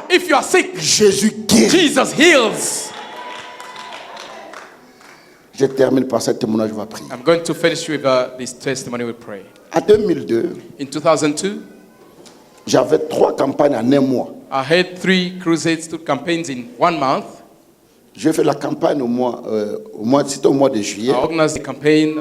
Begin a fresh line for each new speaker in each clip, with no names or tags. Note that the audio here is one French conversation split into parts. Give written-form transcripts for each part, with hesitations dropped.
If you are sick,
Jésus guérit.
Jesus heals.
Je termine par ce témoignage, je vais prier.
I'm going to finish with this testimony with prayer.
En 2002,
In 2002,
j'avais 3 campagnes en un mois.
I had 3 crusades, 2 campaigns in 1 month.
J'ai fait la campagne c'était au mois de juillet.
I organized the campaign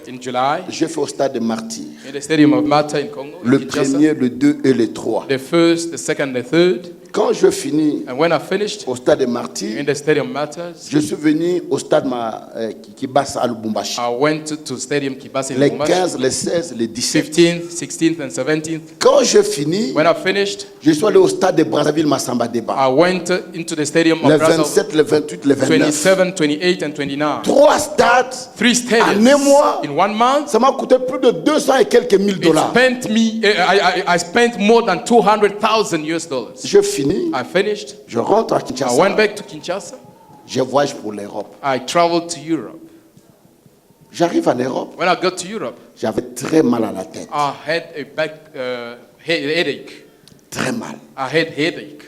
in July
J'ai fait au stade de Martyrs.
in the stadium of Martyr in Congo.
Le
Kinshasa.
premier, le 2 et le 3.
The first, the second, the third.
Quand je finis
And when I finished
au stade de Martyrs,
in the stadium Martyrs,
je suis venu au stade Kibasa à Lubumbashi.
I went to stadium Kibasa in
Les
Lubumbashi.
15, les 16, les 17.
15th, 16th, and 17th.
Quand je finis,
When I finished,
je suis allé au stade de Brazzaville Massamba Débat.
I went into the stadium
Le
of Brazil,
27, le 28, le 29.
27, 28, and 29.
3 stades
3 stadiums
en un mois.
in 1 month.
Ça m'a coûté plus de 200 et quelques mille
It
dollars.
spent me. I spent more than $200,000 US.
Je finis,
I finished.
je rentre à
I went
Kinshasa.
back to Kinshasa.
Je voyage pour l'Europe.
I traveled to Europe.
J'arrive en Europe,
When I got to Europe,
j'avais très mal à la tête.
I had a back headache.
Très mal.
I had headache.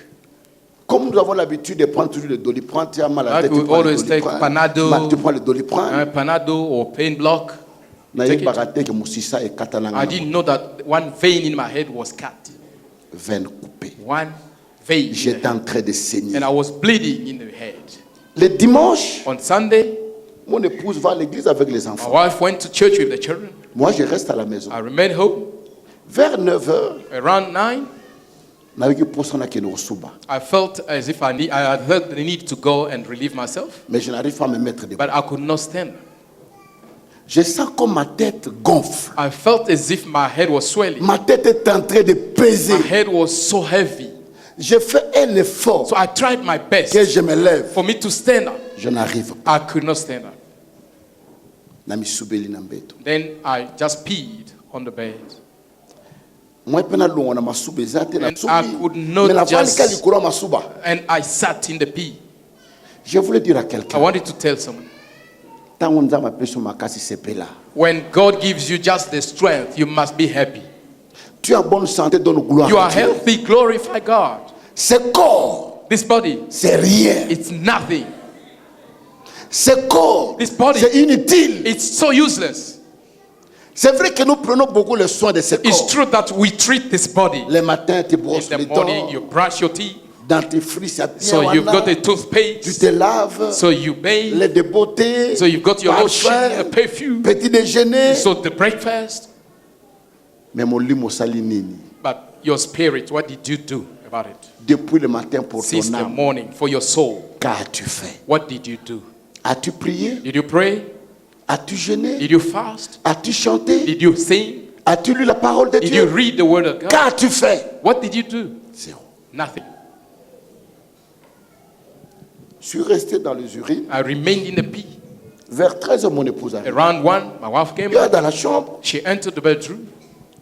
Comme nous avons l'habitude de prendre toujours le Doliprane, tu as mal à la
Like
tête, tu
we
prends le
always take
Doliprane.
Panado.
Tu prends le Doliprane.
Panado or pain block.
Na
Take
yeba
it.
raté que Moussissa est catalan.
I didn't know that one vein in my head was cut.
Veine coupée.
One vein. in the
J'étais
head.
en train de saigner.
And I was bleeding in the head.
Le dimanche,
On Sunday,
mon épouse va à l'église avec les
my
enfants.
wife went to church with the children.
Moi, je reste à la maison.
I remained home.
Vers 9h,
Around 9,
je
I felt as if I felt the need to go and relieve myself,
mais je n'arrive pas à me mettre debout.
but I could not stand.
Je sens comme ma tête gonfle.
I felt as if my head was swelling.
Ma tête est en train de peser.
My head was so heavy.
Je fais un effort
So I tried my best
que je me lève.
for me to stand up.
Je n'arrive pas.
I could not stand up.
Nami subeli na mbeto.
Then I just peed on the bed.
Moi pena longo na masuba ezate na
And I could not
Mais la
just-
valika likura masuba.
And I sat in the pee.
Je voulais dire à
I
quelqu'un,
wanted to tell someone,
tant on a peso makasi sepela.
when God gives you just the strength, you must be happy.
Tu as bonne santé, donne gloire.
You
à
are
Dieu.
healthy, glorify God.
Ce corps,
This body,
c'est rien.
it's nothing.
Ce corps,
This body,
c'est inutile.
it's so useless.
C'est vrai que nous prenons beaucoup le soin de ce
It's
corps.
true that we treat this body.
Le matin, tu
In
brosses
the
les
morning,
dents.
you brush your teeth.
Dentifrice, ça
So
tient,
you've
voilà.
got a
Tu
toothpaste.
te laves.
So you bathe.
Les débeautés.
So you've got your lotion,
parfum,
perfume.
petit déjeuner.
So the breakfast.
Mais mon lit, mon sali nini.
But your spirit, what did you do about it?
Depuis le matin pour
Since
ton
the
âme,
morning, for your soul,
qu'as-tu fait?
what did you do?
As-tu prié?
Did you pray?
As-tu jeûné?
Did you fast?
As-tu chanté?
Did you sing?
As-tu lu la parole de
Did you
Dieu?
read the word of God?
Qu'as-tu fait?
What did you do?
Zéro.
Nothing.
Je suis resté dans les urines.
I remained in the pee.
Vers 13h, mon épouse arrive.
Around 1, my wife came
Il est
out.
dans la chambre.
She entered the bedroom.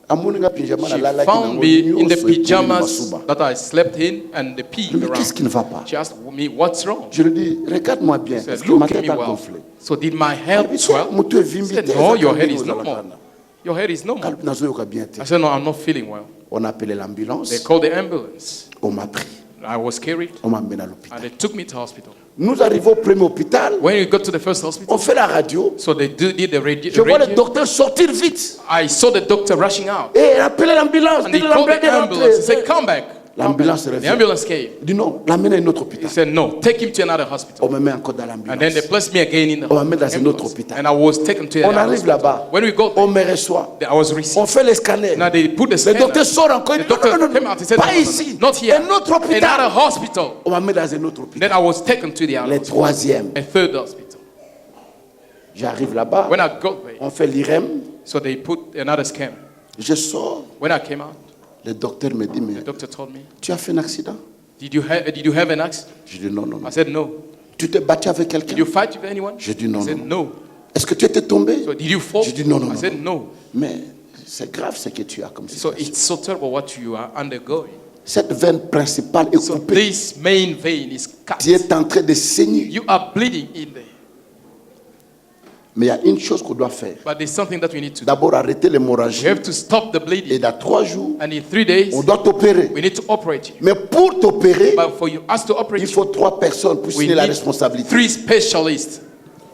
Amoninga pyjama
She
na lala
found
kinango
me in the
nyonso ekoli
pajamas
masuba.
that I slept in and the pee
Mais qu'est-ce qui
around.
ne va pas?
She asked me, what's wrong?
Je lui dis, regarde-moi bien.
She
Est-ce
said,
que ma
look at
tête
me
a
well.
gonflé?
So did my head
She
swell?
said,
She said, no, your head is normal. Your head is normal.
Nazoyoka bien te.
I said, no, I'm not feeling well.
On a appelé l'ambulance.
They called the ambulance.
On m'a pris.
I was carried
On m'a amené à l'hôpital.
and they took me to hospital.
Nous arrivons au premier hôpital.
When we got to the first
On
hospital,
fait la radio.
so they did the
Je vois le
radio.
docteur sortir vite.
I saw the doctor rushing out.
Et appelez l'ambulance.
And he
Dit
called
l'ambulance
the
est
ambulance. He said,
rentrée.
come back.
L'ambulance
The
revient.
ambulance came.
Il dit non, l'amène à un autre
He
hôpital.
said, no, take him to another
On
hospital.
me met encore dans
And then they
l'ambulance.
placed me again in the
On m'amène dans un autre
ambulance.
hôpital.
And I was taken to
On
another
arrive
hospital.
là-bas.
When we got
On
there,
me reçoit.
I was
On
received.
fait les scanners.
Now they put the
Le
scanner.
docteur sort encore. Il
The
dit non,
doctor
non, non,
came out. He said,
pas
no, no, no,
ici.
not here.
Un autre
Another
hôpital.
hospital.
On m'a mis dans un autre hôpital.
Then I was taken to the other
Le
hospital.
troisième.
A third hospital.
J'arrive là-bas.
When I got there,
On fait l'IREM.
so they put another scan.
Je sors.
When I came out,
Le docteur me dit, mais
the doctor told me,
tu as fait un accident?
did you have an accident?
Je dis non, non, non.
I said, no.
Tu t'es battu avec
Did you
quelqu'un?
fight with anyone?
Je dis non,
I said,
non.
no.
Est-ce que tu étais tombé?
So did you fall?
Je dis non, non,
I
non.
said, no.
Mais c'est grave ce que tu as comme
So
situation.
it's so terrible what you are undergoing.
Cette veine principale est
So
coupée.
this main vein is cut.
Tu es en train de saigner.
You are bleeding in there.
Mais il y a une chose qu'on doit faire.
But there's something that we need to do.
D'abord, arrêter l'hémorragie.
We have to stop the
Et
bleeding.
dans 3 jours,
And in 3 days,
on doit t'opérer.
we need to operate you.
Mais pour t'opérer,
But for us to operate
il
you,
faut 3 personnes pour
we
signer la
need
responsabilité.
3 specialists.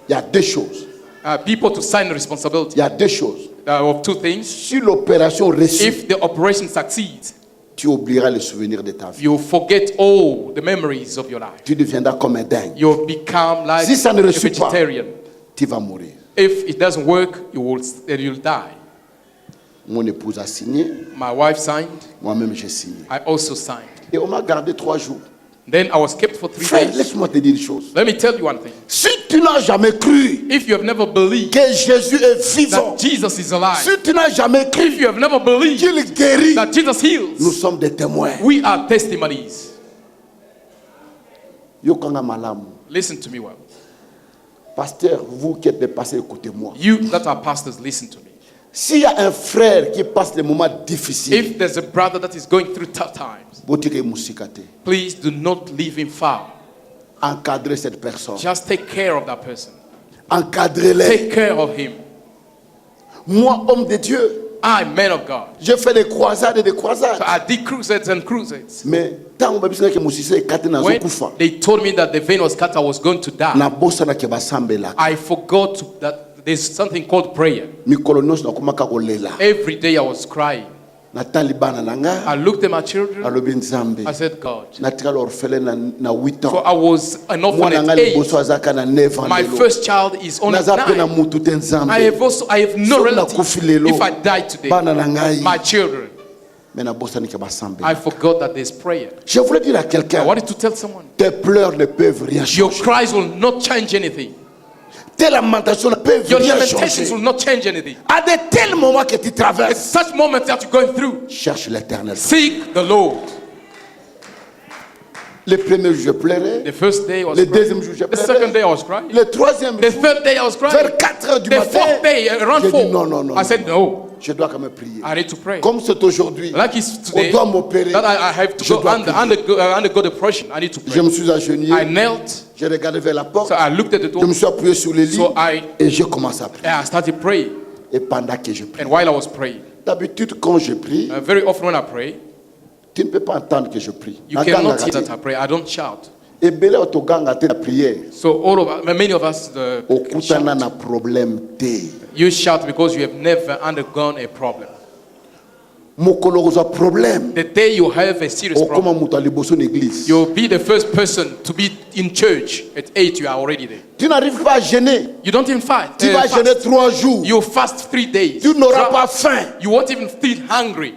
Il y a 2 choses.
People to sign the responsibility
Il y a 2 choses.
of 2 things.
Si l'opération réussit,
If the operation succeeds,
tu oublieras les souvenirs de ta vie.
you forget all the memories of your life.
Tu deviendras comme un dingue.
You'll become like
Si ça ne
a
réussit pas,
vegetarian.
tu vas mourir.
If it doesn't work, you'll die.
Mon épouse a signé,
My wife signed.
moi-même j'ai signé.
I also signed.
Et on m'a gardé 3 jours.
Then I was kept for 3
Frère,
days.
laisse-moi te dire une chose.
Let me tell you one thing.
Si tu n'as jamais cru
If you have never believed
que Jésus est vivant,
that Jesus is alive,
si tu n'as jamais cru
if you have never believed
qu'il guérit,
that Jesus heals,
nous sommes des témoins.
we are testimonies.
Yokanga malamu.
Listen to me well.
Pasteur, vous qui êtes des pasteurs, écoutez-moi.
You that are pastors, listen to me.
S'il y a un frère qui passe des moments difficiles,
If there's a brother that is going through tough times,
botire musikate.
please do not leave him far.
Encadrez cette personne.
Just take care of that person.
Encadrez-les.
Take care of him.
Moi, homme de Dieu,
I, man of God.
j'ai fait des croisades et des croisades.
So I did crusades and crusades.
Mais tant on m'a dit que musicien est katé na
When
zokufa.
they told me that the vein was cut, I was going to die.
Na bossa na ke basambela.
I forgot that there's something called prayer.
Mikolo nyonso na komaka kolela.
Every day I was crying.
Na talibana na nga,
I looked at my children.
alobi nzambe.
I said, God.
Na tikala orphelin na 8
So
ans.
I was an orphan
Mwana nga
at 8.
liboso azaka na 9 ans.
My
lelo.
first child is only
Naza pe na
9.
mutu te nzambe.
I have no
So
relative.
nakufi lelo.
If I die today,
Bana na ngai.
my children,
Mais na bossa ni ke basambela.
I forgot that there's prayer.
Je voulais dire à
I
quelqu'un,
wanted to tell someone,
tes pleurs ne peuvent rien
your
changer.
cries will not change anything.
Tes lamentations ne peuvent
Your
rien
lamentations
changer.
will not change anything.
À de tels moments que tu
At
traverses,
such moments that you're going through,
cherche l'éternel.
seek the Lord.
Le premier jour, je pleurais.
The first day I was
Le
crying.
deuxième jour, je
The second day
pleurais.
I was crying.
Le troisième
The
jour,
third day I was crying.
vers 4 heures du
The
matin,
fourth day, around
j'ai
4,
dit non, non, non.
I said, no,
Je dois quand même prier.
I need to pray.
Comme c'est aujourd'hui,
Like it's today,
on doit m'opérer.
that I have to
Je
go
dois
undergo the operation. I need to
Je
pray.
me suis agenouillé,
I knelt,
j'ai regardé vers la porte,
so I looked at the
je
door,
me suis appuyé sur les lits
so I
et j'ai commencé à prier.
and I started praying.
Et pendant que je prie,
And while I was praying,
d'habitude quand je prie,
very often when I pray,
tu ne peux pas entendre que je prie.
you cannot hear that I pray. I don't shout.
Et belé otoganga te la prière.
So all of many of us,
Okutana
shout.
na problème te.
You shout because you have never undergone a problem.
Mokolo kozwa problème.
The day you have a serious
Okoma
problem,
mutu aliboso na église.
you'll be the first person to be in church. At 8, you are already there.
Tu n'arrives pas à jeûner.
You don't even fight.
Tu vas jeûner 3 jours.
You fast 3 days.
Tu n'auras pas faim.
You won't even feel hungry.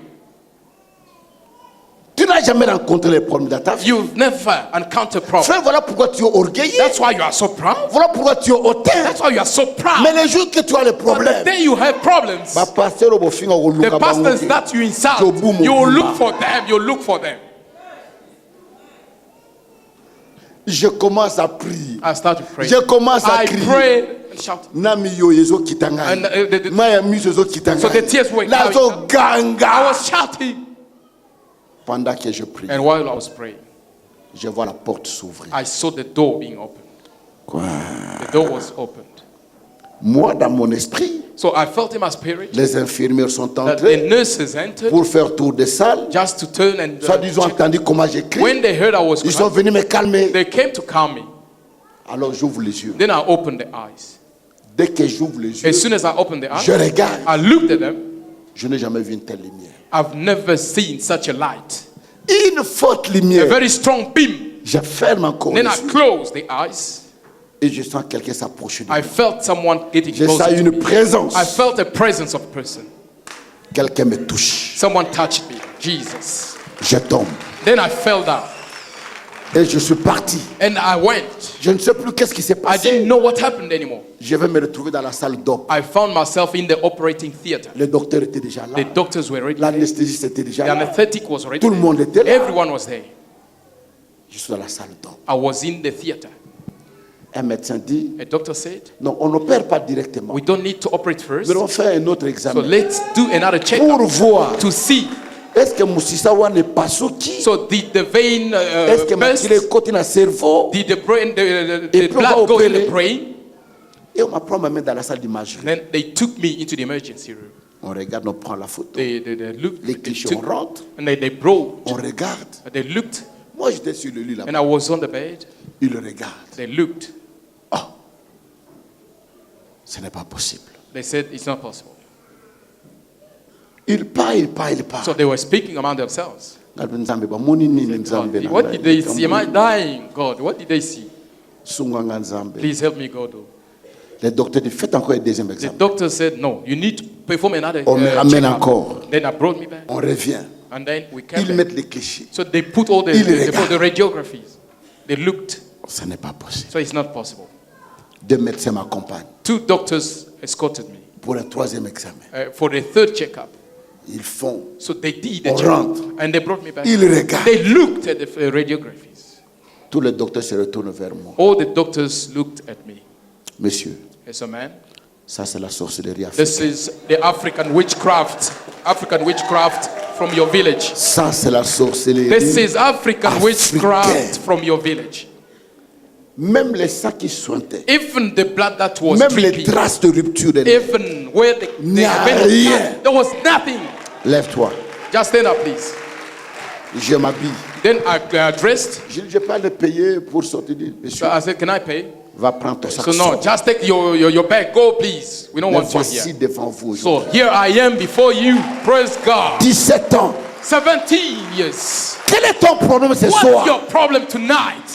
Tu n'as jamais rencontré les problèmes dans ta vie.
You've never encountered problems.
Frère, voilà pourquoi tu es orgueilleux.
That's why you are so proud.
Voilà pourquoi tu es hautain.
That's why you are so proud.
Mais les jours que tu as les
But the
problèmes,
day you have problems,
ba pasteur au bofinga
the
koluka
pastors
bango.
that you insult,
Jobu
you
Mobimba.
look for them. You look for them.
Je commence à prier.
I start to pray.
Je commence à
I
crier.
pray and shout.
Nami yo yezo kitanga.
And, the-
Maya miso yezo kitanga.
So the tears were
Nazo
coming. I
ganga.
was shouting.
Pendant que je prie,
And while I was praying,
je vois la porte s'ouvrir.
I saw the door being opened.
Quoi?
The door was opened.
Moi, dans mon esprit,
So I felt in my spirit
les infirmières sont
that the
entrées
nurses entered
pour faire tour de salle.
just to turn and
Soit ils ont
check.
entendu comment j'écris.
When they heard I was
Ils sont
crying,
venus me calmer.
they came to calm me.
Alors j'ouvre les yeux.
Then I opened the eyes.
Dès que j'ouvre les yeux,
As soon as I opened the
je
eyes,
regarde.
I looked at them.
Je n'ai jamais vu une telle lumière.
I've never seen such a light.
Une forte
A
lumière.
very strong beam.
Je ferme encore les
Then I
yeux
closed the eyes.
et je sens quelqu'un s'approcher de
I
moi.
felt someone getting
Je
closer
sens
to
une
me.
présence.
I felt a presence of a person.
Quelqu'un me touche.
Someone touched me. Jesus.
Je tombe.
Then I fell down.
Et je suis parti.
And I went.
Je ne sais plus qu'est-ce qui s'est
I
passé.
didn't know what happened anymore.
Je vais me retrouver dans la salle d'op.
I found myself in the operating theater.
Le docteur était déjà là.
The doctors were ready.
L'anesthésiste était déjà
The
là.
anesthetic was ready.
Tout le monde était là.
Everyone was there.
Je suis dans la salle d'op.
I was in the theater.
Un médecin dit,
A doctor said,
non, on n'opère pas directement.
we don't need to operate first.
Nous allons faire un autre
So
examen
let's do another
pour
checkup
voir
to see.
est-ce que Moussissawa n'est pas souki.
So did the vein
Est-ce que
burst?
Makile côté dans le cerveau.
Did the brain,
Et
the
puis on va
blood go in
opérer.
the brain?
Et on m'apprend ma main dans la salle d'imagerie.
Then they took me into the emergency room.
On regarde, on prend la photo.
They looked,
Les
they
clichés, on
took,
rentre,
and they brought,
on regarde.
they looked,
Moi, j'étais sur le lit là-bas.
and I was on the bed.
Il regarde.
They looked.
Oh, ce n'est pas possible.
They said it's not possible.
Il part, il part, il part.
So they were speaking among themselves.
God,
What did they see? Am I dying, God? What did they see? Please help me, God.
Les docteurs disent, faites encore un deuxième
The
examen.
doctor said, no, you need to perform another
On me ramène
checkup.
encore.
Then I brought me back.
On revient.
And then we came
Ils
back.
mettent les clichés.
So they put all
Ils
the
regardent.
radiographies. They looked.
Ce n'est pas possible.
So it's not possible.
2 médecins m'accompagnent
2 doctors escorted me
pour un 3e examen.
for the 3rd checkup.
Ils font.
So they did the
On
checkup.
rentre.
And they brought me back.
Ils regardent.
They looked at the radiographies.
Tous les docteurs se retournent vers moi.
All the doctors looked at me.
Monsieur,
Yes, man.
ça c'est la sorcellerie
This
africaine.
is the African witchcraft from your village.
Ça c'est la sorcellerie.
This is African
africaine.
witchcraft from your village.
Même les sacs qui sointaient.
Even the blood that was
Même les
dripping,
traces de rupture des nerfs.
even where the
N'y a
vein was
rien.
cut, there was nothing.
Lève-toi.
Just stand up, please.
Je m'habille.
Then I dressed.
Je ne vais pas le payer pour sortir.
So
Monsieur,
I said, can I pay?
va prendre ton sac.
So no,
sors.
just take your bag. Go, please. We don't
Me
want you
voici
here.
devant vous.
So here I am before you. Praise God.
17 ans.
17 years.
Quel est ton problème ce
What's
soir?
your problem tonight?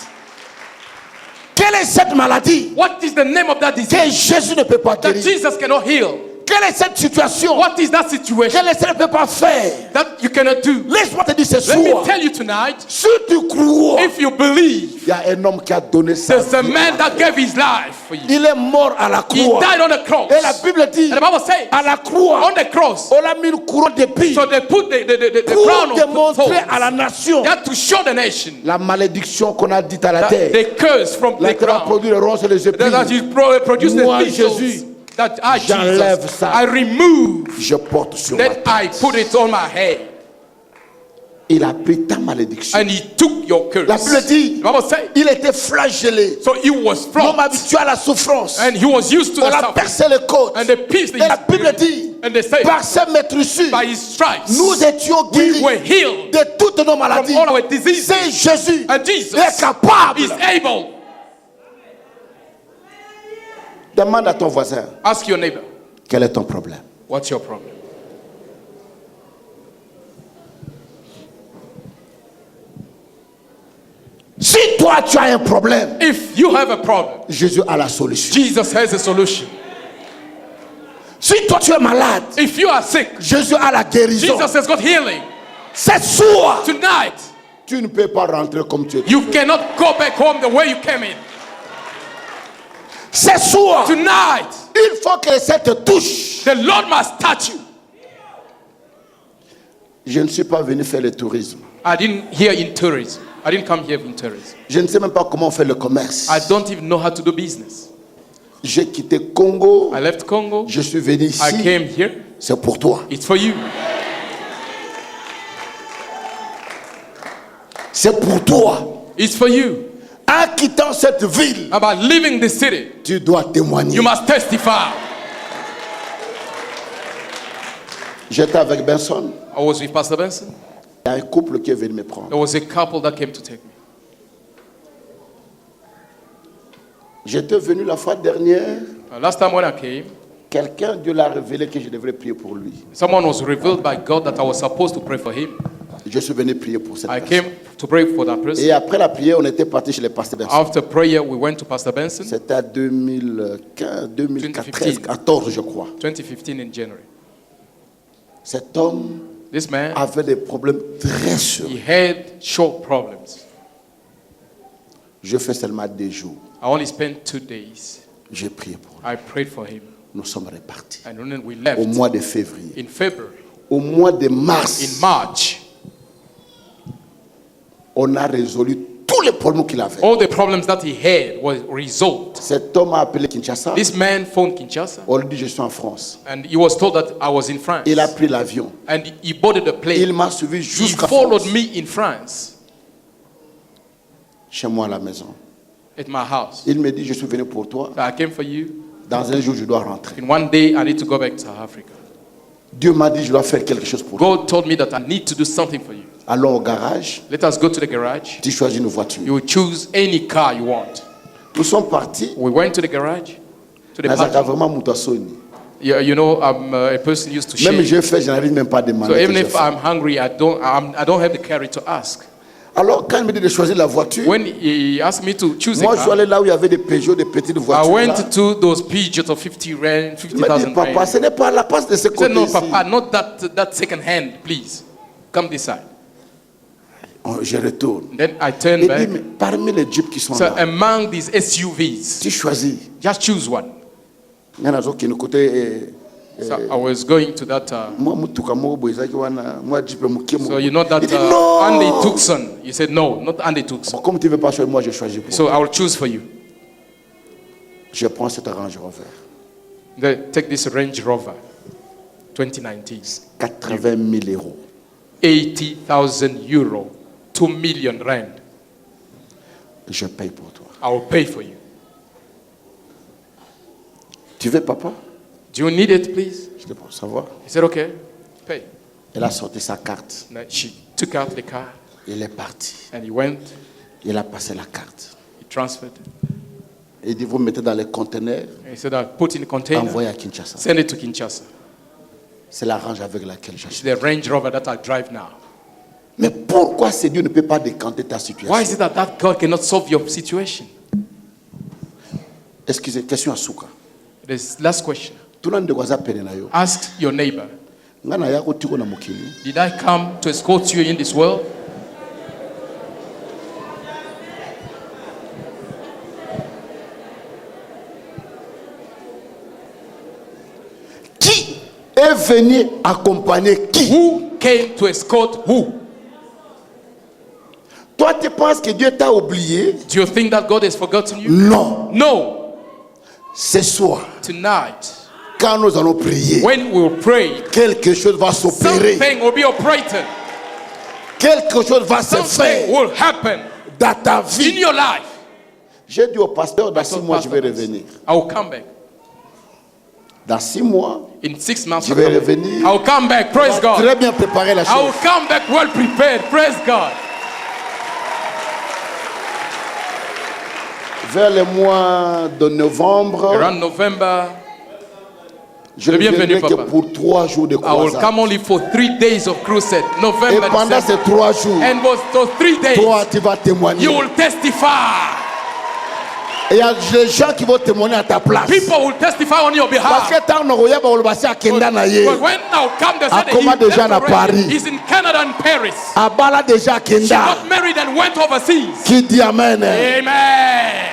Quelle est cette maladie
What is the name of that disease
que Jésus ne peut pas
that
guérir?
Jesus cannot heal?
Quelle est cette situation
What is that situation
qu'elle ne peut pas faire?
that you cannot do?
Laisse-moi te dire ce
Let me
soir.
tell you tonight,
Si tu crois,
if you believe,
il y a un homme qui a donné sa
there's a
vie.
man that gave his life for you.
Il est mort à la
He
croix.
died on the cross.
Et la Bible dit,
And the Bible says,
à la croix,
on the cross,
on a mis une couronne d'épines
so they put the
pour
crown of
démontrer
thorns.
à la nation
They had to show the nation
la malédiction qu'on a dite à la
that
terre.
they curse from
La
the
terre a
ground.
produit le ronces et les
That
épines.
you produce the
Moi,
thistles.
Jésus,
That
j'enlève
Jesus,
ça.
I remove.
Je porte sur ma
Then
tête.
I put it on my head.
Il a pris ta malédiction.
And he took your curse.
La Bible dit,
The Bible says,
il était flagellé.
so he was
L'homme
flogged.
habitué à la souffrance.
And he was used to
On
the
a
suffering.
percé les côtes.
And they pierced
Et la
his
Bible
spirit.
dit,
And they say,
par ses maîtrissures,
by his stripes,
nous étions
we
guéris
were healed
de toutes nos maladies.
from all our diseases.
C'est Jésus
And Jesus
est capable.
is able.
Demande à ton voisin,
Ask your neighbor,
quel est ton problème?
what's your problem?
Si toi tu as un problème,
If you have a problem,
Jésus a la solution.
Jesus has a solution.
Si toi tu es malade,
If you are sick,
Jésus a la guérison.
Jesus has got healing.
C'est soir.
Tonight,
Tu ne peux pas rentrer comme tu es.
you cannot go back home the way you came in.
C'est soir.
Tonight,
Il faut que ça te touche.
the Lord must touch you.
Je ne suis pas venu faire le tourisme.
I didn't hear in tourism. I didn't come here in tourism.
Je ne sais même pas comment on fait le commerce.
I don't even know how to do business.
J'ai quitté Congo.
I left Congo.
Je suis venu
I
ici.
came here.
C'est pour toi.
It's for you.
C'est pour toi.
It's for you.
En quittant cette ville,
About leaving the city,
tu dois témoigner.
you must testify.
J'étais avec Benson.
I was with Pastor Benson.
Il y a un couple qui est venu me prendre.
There was a couple that came to take me.
J'étais venu la fois dernière.
Last time when I came,
Quelqu'un, Dieu l'a révélé que je devrais prier pour lui.
someone was revealed by God that I was supposed to pray for him.
Je suis venu prier pour cette
I
personne.
came to pray for that person.
Et après la prière, on était parti chez le pasteur Benson.
After prayer, we went to Pastor Benson,
C'était à 2015,
2015.
2014, je crois.
2015 in January.
Cet homme
This man,
avait des problèmes très
he
sérieux.
had short problems.
Je fais seulement 2 jours.
I only spent 2 days.
J'ai prié pour lui.
I prayed for him.
Nous sommes repartis.
And then we
Au
left
mois de février.
in February.
Au mois de
In
mars,
March,
on a résolu tous les problèmes qu'il avait.
all the problems that he had were resolved.
Cet homme a appelé Kinshasa.
This man phoned Kinshasa,
On lui dit, je suis en France.
and he was told that I was in France.
Il a pris l'avion.
And he boarded a plane.
Il m'a suivi
He
jusqu'à
followed
France.
me in France,
Chez moi à la maison.
at my house.
Il me dit, je suis venu pour toi.
So I came for you.
Dans un jour, je dois rentrer.
In one day, I need to go back to South Africa.
Dieu m'a dit, je dois faire quelque chose pour toi.
God told me that I need to do something for you.
Allons au garage.
Let us go to the garage.
Tu choisis une voiture.
You will choose any car you want.
Nous sommes partis.
We went to the garage, to the parking. You know, I'm a person used to share.
Même je fais, je n'arrive même pas à demander.
So even if I'm hungry, I don't have the courage to ask.
Alors quand il me dit de choisir la voiture,
when he asked me to choose a
moi je suis
car,
allé là où il y avait des Peugeot, des petites voitures.
I went
là.
to those Peugeot of 50,000 rand, 50,000 rand.
Papa, ce n'est pas la place de ce
He
côté.
said, no,
ici.
Papa, not that second hand, please. Come this side.
Je retourne.
Then I turn
Il
back.
dit, mais parmi les jeeps qui sont
So
là,
among these SUVs,
tu choisis.
just choose one.
Il y en a d'autres qui nous côté.
So I was going to that.
Moi, mutuka mo boizaki wana, moi jeep mukie mo.
So you know that
Il dit, non!
Andy Tucson. You said no, not Andy Tucson.
Comme tu veux pas choisir, moi je choisis pour.
So I will choose for you.
Je prends cette Range Rover.
Take this Range Rover, 2019.
80 000 euros.
80,000 euros, 2 million rand.
Je paye pour toi.
I will pay for you.
Tu veux, papa?
Do you need it, please?
Je te prends savoir.
He said, okay, pay.
Elle a sorti sa carte.
And she took out the car
Il est parti.
and he went,
Il a passé la carte.
he transferred.
Il dit, vous mettez dans les conteneurs,
He said, I put in the container,
envoyez à Kinshasa.
send it to Kinshasa.
C'est la Range avec laquelle
It's
j'achète.
the Range Rover that I drive now.
Mais pourquoi ce Dieu ne peut pas décanter ta situation?
Why is it that God cannot solve your situation?
Excusez, question à Souka.
This last question.
Tout le monde doit peine na yo.
Ask your neighbor,
Ngana yako tiko na mukili.
did I come to escort you in this world?
Qui est venu accompagner qui?
Who came to escort who?
Toi, tu penses que Dieu t'a oublié?
Do you think that God has forgotten you?
Non.
No.
Ce soir,
Tonight,
quand nous allons prier,
when we will pray,
quelque chose va s'opérer.
something will be operated.
Quelque chose va se
Something
faire
will happen
dans ta
in
vie.
your life.
J'ai dit au pasteur, dans 6
told
mois, je vais
Pastor,
revenir.
I will come back.
Dans 6 mois,
In 6 months,
je vais revenir.
I will come back. Praise God.
Très bien préparer la
I will
chose.
come back well prepared. Praise God.
Vers le mois de novembre,
Around November,
je ne
Bienvenue,
viendrai que
papa.
pour 3 jours de
I will
croisade.
come only for 3 days of crusade.
Et
November,
pendant
December.
ces 3 jours,
And for those 3 days,
toi, tu vas témoigner.
you will testify.
Et il y a des gens qui vont témoigner à ta place.
People will testify on your
Parce
behalf.
que tant qu'on a basé à Kenda na ye,
But when now come the
À comment déjà na Paris?
he's in Canada and Paris.
à Bala déjà
She
Kenda,
got married and went overseas.
qui dit amen.
Amen.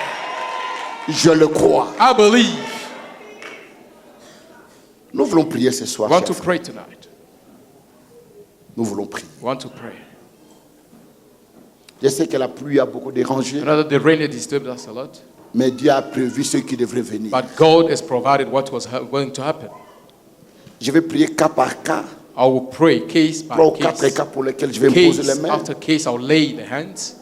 Je le crois.
I believe.
Nous voulons prier ce soir.
We want to
chers frères.
pray tonight.
Nous voulons prier.
We want to pray.
Je sais que la pluie a beaucoup dérangé,
I know that the rain had disturbed us a lot,
mais Dieu a prévu ceux qui devraient venir.
but God has provided what was going to happen.
Je vais prier cas par cas,
I will pray case by
3 ou 4
case.
cas pour lesquels je vais me poser les
Case
mains.
after case, I'll lay the hands.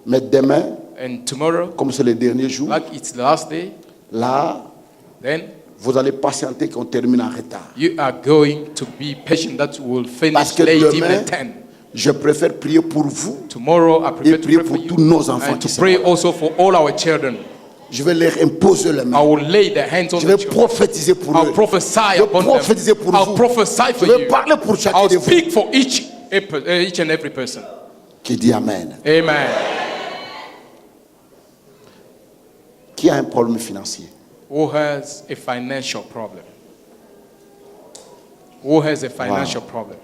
Mais demain,
And tomorrow,
comme c'est le dernier jour,
like it's the last day,
là,
then
vous allez patienter qu'on termine en retard.
you are going to be patient that will
Parce
finish
que
late,
demain,
even 10.
je préfère prier pour vous
Tomorrow, I
et
prepare to
prier
pray for
pour
you
tous nos enfants
and
qui
to
sont
pray
là.
also for all our children.
Je vais leur imposer les
I
mains.
will lay the hands on
Je
the
vais
children.
prophétiser pour
I'll
eux.
prophesy
Je vais
upon
prophétiser
them.
pour
I'll
vous.
prophesy
Je
for
vais
you.
parler pour chacun
I'll
de vous.
speak for each and every person.
Qui dit amen.
Amen.
Qui a un problème financier?
Who has a financial problem? Who has a financial problem?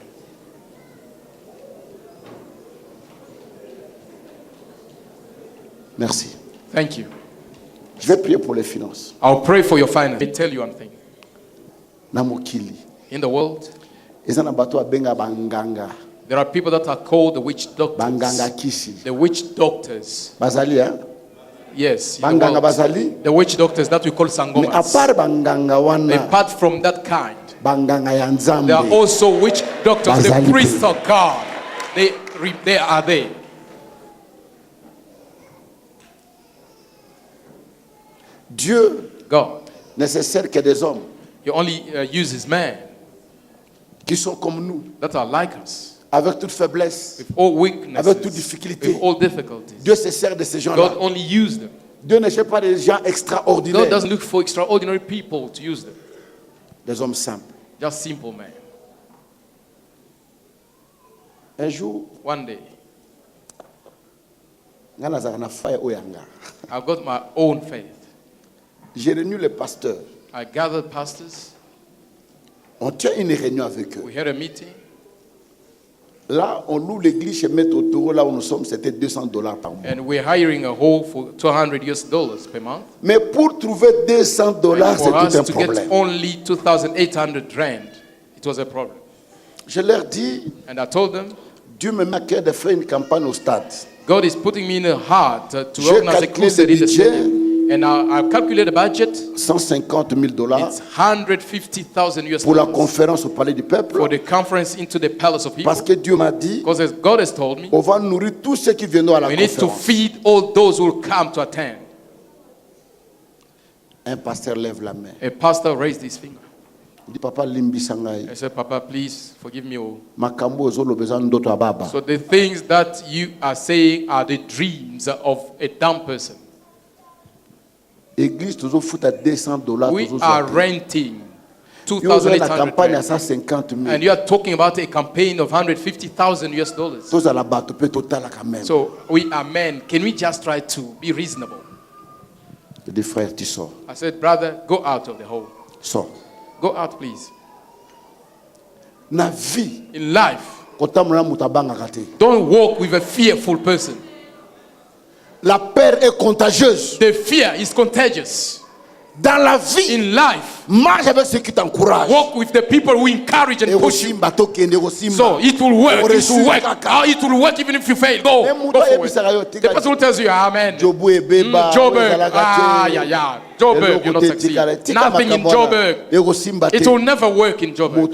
Merci.
Thank you.
Je vais prier pour les finances.
I'll pray for your finance. Let me tell you one thing.
Na mokili.
In the world,
Eza na bato abenga banganga.
there are people that are called the witch
Banganga
doctors.
kisi.
The witch doctors.
Bazali, hein?
Yes. in the
Banganga
world.
bazali.
The witch doctors that we call
Mais à
sangomas.
part banganga wana,
Apart from that kind,
banganga ya
there are
nzambe.
also witch doctors, the
Bazali
priests
pe.
of God. They are there.
Dieu
God.
Ne se sert que des hommes
He only uses men
qui sont comme nous,
that are like us,
avec toute faiblesse,
with all weaknesses,
avec toute difficulté.
with all difficulties.
Dieu se sert de ces gens-là.
God only used them.
Dieu ne cherche pas des gens
God
extraordinaires,
doesn't look for extraordinary people to use them.
des hommes simples.
Just simple men.
Un jour,
One day,
j'ai
I've got my own faith.
réuni les pasteurs.
I gathered pastors.
On tient une réunion avec eux.
We had a meeting.
Là, on loue l'église chez Maître Autoro. Là où nous sommes, c'était $200 par mois.
And we're hiring a hall for $200 per month.
Mais pour trouver $200,
And
c'est
for us
tout un
to get
problème.
only 2,800 rand, it was a problem.
Je leur dis,
And I told them,
Dieu me met à cœur de faire une campagne au stade.
God is putting me in the heart to
J'ai
organize a
calculé
crusade
le
in the
budget.
stadium. And I've calculated the budget.
$150,000
It's $150,000
pour la conférence au Palais du Peuple.
for the conference into the palace of people.
Parce que Dieu m'a dit,
Because as God has told me,
on va nourrir tous ceux qui viendront à la
we need to
conférence.
feed all those who will come to attend.
Un pasteur lève la main.
A pastor raised his finger.
Il dit, Papa, limbisa ngai.
I said, Papa, please forgive me. Oh.
Makambo ezolobeza ndoto ya baba.
So the things that you are saying are the dreams of a dumb person.
Église toujours fout à $200.
We
toujours
are
zoté.
renting
Yo, la
2,800
campagne à
rand.
150,000.
And you are talking about a campaign of $150,000.
Tous à la bateau peut total quand même.
So we are men. Can we just try to be reasonable?
Je dis frère, tu sors.
I said, brother, go out of the hole.
Sors.
Go out, please.
Na vie,
In life,
kotamuna mutabanga kate.
don't walk with a fearful person.
La peur est contagieuse.
The fear is contagious.
Dans la vie,
In life,
marche avec ceux qui t'encouragent.
walk with the people who encourage and
Et
push you.
aussi bateau qui est aussi.
So it will work. It will work. It will work even if you fail. Go. Go for it. The person who tells you, Amen.
Jobu et Beba.
Joburg. Yeah. Joburg, you'll not succeed. Nothing in Joburg. It will never work in Joburg.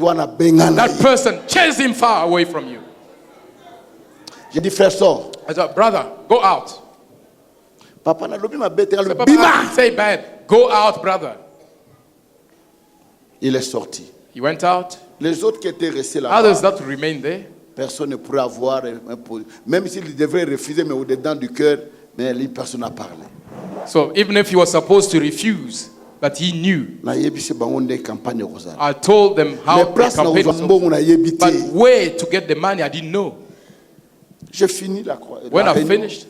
That person, chase him far away from you.
J'ai dit frère, sors.
I said, brother, go out.
Papa na lobi ma bête.
Papa,
Bima.
say bad. Go out, brother.
Il est sorti.
He went out.
Les autres qui étaient restés là,
Others that remained there,
personne ne pourrait avoir, même s'il devrait refuser, mais au-dedans du cœur, mais lui, personne n'a parlé.
so even if he was supposed to refuse, but he knew.
Na yebisi bango nde campagne kozala.
I told them how
Mais
the
place na
campaign was.
ovambo na
But
yebite.
where to get the money, I didn't know.
J'ai fini la
When I
réunion.
finished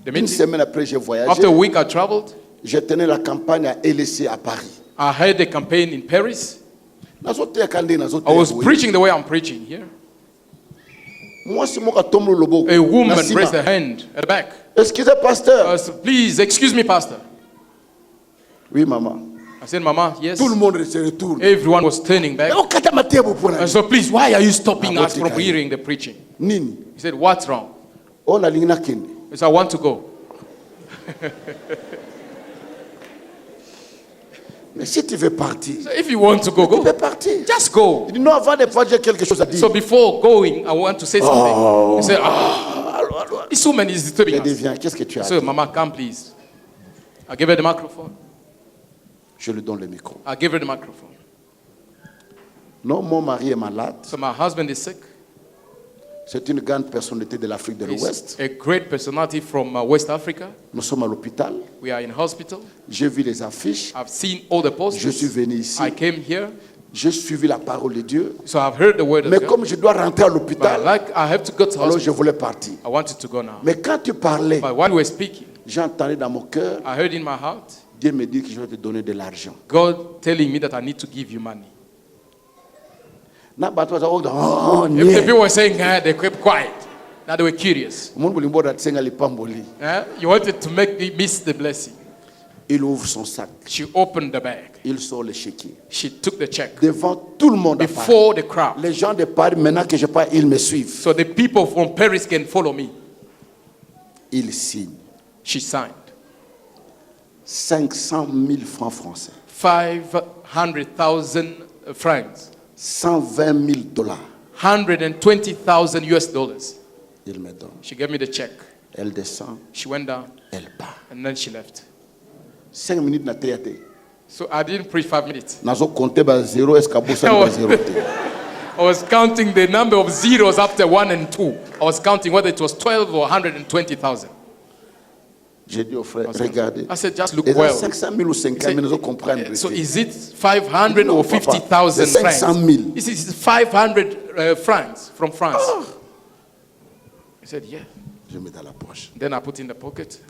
the
Une
meeting,
semaine après, j'ai voyagé.
after a week I traveled.
Je tenais la campagne à LSC à Paris.
I had a campaign in Paris.
I
I was preaching the way I'm preaching here.
Moi, c'est moi qui tombe le lobo.
A woman
Nassima.
raised her hand at the back.
Excusez, pasteur.
So, please, excuse me, pastor.
Oui, maman.
I said, Mama, yes.
Tout le monde se retourne.
Everyone was turning back.
Oh, kata matebo pour na-
So please, why are you stopping
Ah,
us from hearing the preaching?
Nini?
He said, what's wrong?
Oh, na lingina kende.
I said, I want to go.
Mais si tu veux partir,
So if you want to go,
tu peux
go.
partir.
Just go.
Il dit non, avant de partir, j'ai quelque chose à dire.
So before going, I want to say something. He said, this woman is disturbing
Je dis,
us.
viens, qu'est-ce que tu as à
So,
dire?
Mama, come please. I gave her the microphone.
Je lui donne le micro.
I gave her the microphone.
Non, mon mari est malade.
So my husband is sick.
C'est une grande personnalité de l'Afrique de
He's
l'Ouest.
a great personality from West Africa.
Nous sommes à l'hôpital.
We are in hospital.
J'ai vu les affiches.
I've seen all the
Je suis
posters.
venu ici.
I came here.
J'ai suivi la parole de Dieu.
So I've heard the word of
Mais
God.
comme je dois rentrer à
But
l'hôpital,
like I have to go to
alors je
hospital.
voulais partir.
I wanted to go now.
Mais quand tu parlais,
But while we were speaking,
j'ai entendu dans mon cœur,
I heard in my heart
Dieu me dit que je vais te donner de l'argent.
God telling me that I need to give you money.
Na bato baza oda, oh,
If the
nie.
people were saying, they kept quiet. Now they were curious.
Mungu bulimbo da tsenga lipamboli.
You wanted to make me miss the blessing.
Il ouvre son sac.
She opened the bag.
Il sort le chéquier.
She took the check
Devant tout le monde à Paris.
before the crowd.
Les gens de Paris, maintenant que je parle, ils me suivent.
So the people from Paris can follow me.
Ils signent.
She signed
500 000 francs français.
500,000 francs.
120 000 dollars.
$120,000 US.
Il me donne.
She gave me the check.
Elle descend.
She went down
Elle part.
and then she left.
5 minutes na théâtre.
So I didn't preach 5 minutes.
Nazo compter ba 0 escabosa ba 0 te.
I was counting the number of zeros after 1 and 2. I was counting whether it was 12 or 120,000.
J'ai dit au frère, regardez.
I said, just look
Et
well.
500 000 ou 50 000, nous comprendre.
So is it 500 or 50,000 francs?
500 000.
He said, it's 500 francs from France.
Oh.
He said, yeah.
Je mets dans la poche.
Then I put in the pocket.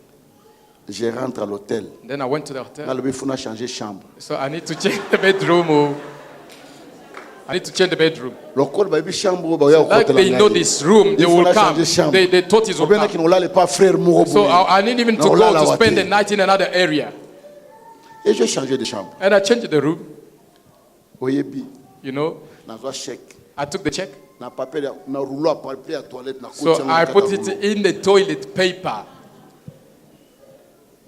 Je rentre à l'hôtel.
Then I went to the hotel.
Là, il faut changer de chambre.
So I need to change the bedroom. I need to change the bedroom. Like they know this room, they will come. They thought it would come. So I need even to go to spend the night in another area. And I changed the room. You know, I took the check. So I put it in the toilet paper.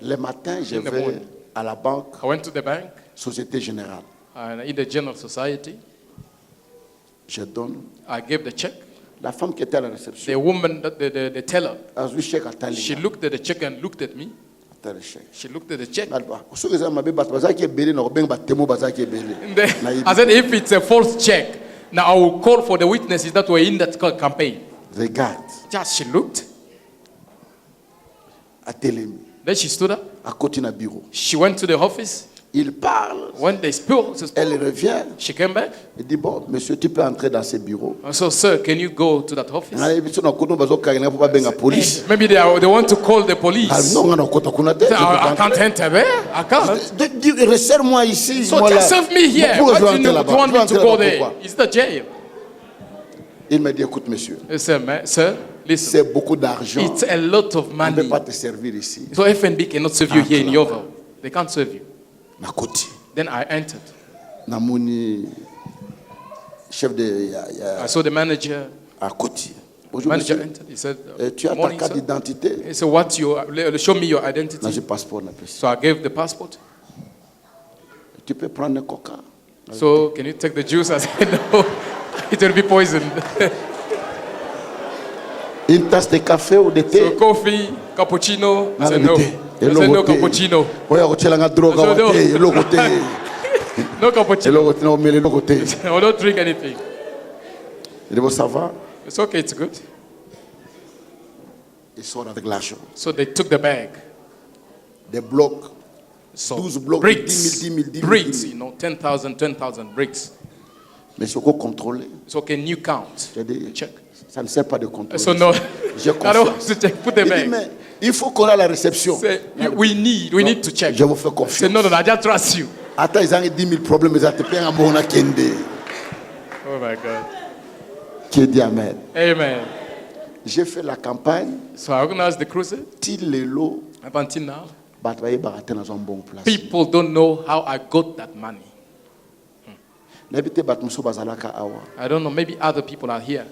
Le matin, je vais à la banque.
I went to the bank.
Société Générale.
In the General Society.
Je donne.
I gave the check.
La femme qui était à la réception.
The woman, the teller.
She
looked at the check and looked at me. She looked at the check. I said, if it's a false check, now I will call for the witnesses that were in that campaign.
Regarde.
Just she looked. Then she stood up. She went to the office.
Il parle.
When they spoke,
elle revient.
She came back.
Il dit, bon, monsieur, tu peux entrer dans ce bureau.
So, sir, can you go to that office? Maybe they want to call the police. I can't enter there. I can't.
Resserre-moi ici.
So just serve me here. Why do you want me to go there? It's the jail.
Il m'a dit, écoute, monsieur.
Sir, listen.
C'est beaucoup d'argent.
It's a lot of money.
On ne peut pas te servir ici.
So FNB cannot serve you here in Yovel. They can't serve you. Then I entered. I saw the manager. Manager entered. He said,
tu as ta carte d'identité?
He said, show me your identity. So I gave the passport.
Tu peux prendre coca?
So can you take the juice? I said, no, it will be poisoned.
Une tasse de café ou de thé?
So coffee, cappuccino. I said, no. I said, no cappuccino. No cappuccino. I don't drink anything. It's okay, it's good. So they took the bag.
Des blocs.
So
12 blocs.
bricks, you know, 10,000 bricks.
Mais il faut contrôler.
So can you count? Check.
Ça ne sert pas de contrôler.
So no,
je
put the bag.
Mais il faut qu'on ait la réception.
Say, we need to check.
Je vous fais confiance.
Say, no, I just trust you.
Attends, ils ont 10 000 problèmes, ils ont te payé un bon kende.
Oh my God.
Qui dit amen.
Amen.
J'ai fait la campagne.
So I organized the crusade.
Till lelo.
Up until now, people don't know how I got that money. I don't know, maybe other people are here.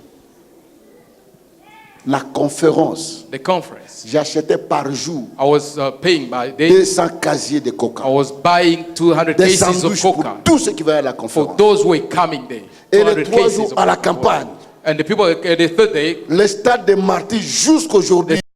La conférence.
The conference.
J'achetais par jour.
I was paying by day.
200 casiers de coca.
I was buying 200 cases of coca.
Pour tous ceux qui venaient à la conférence.
For those who were coming there.
Et les 3 jours à la campagne.
And the people, the third day.
Le stade de Martyrs jusqu'aujourd'hui.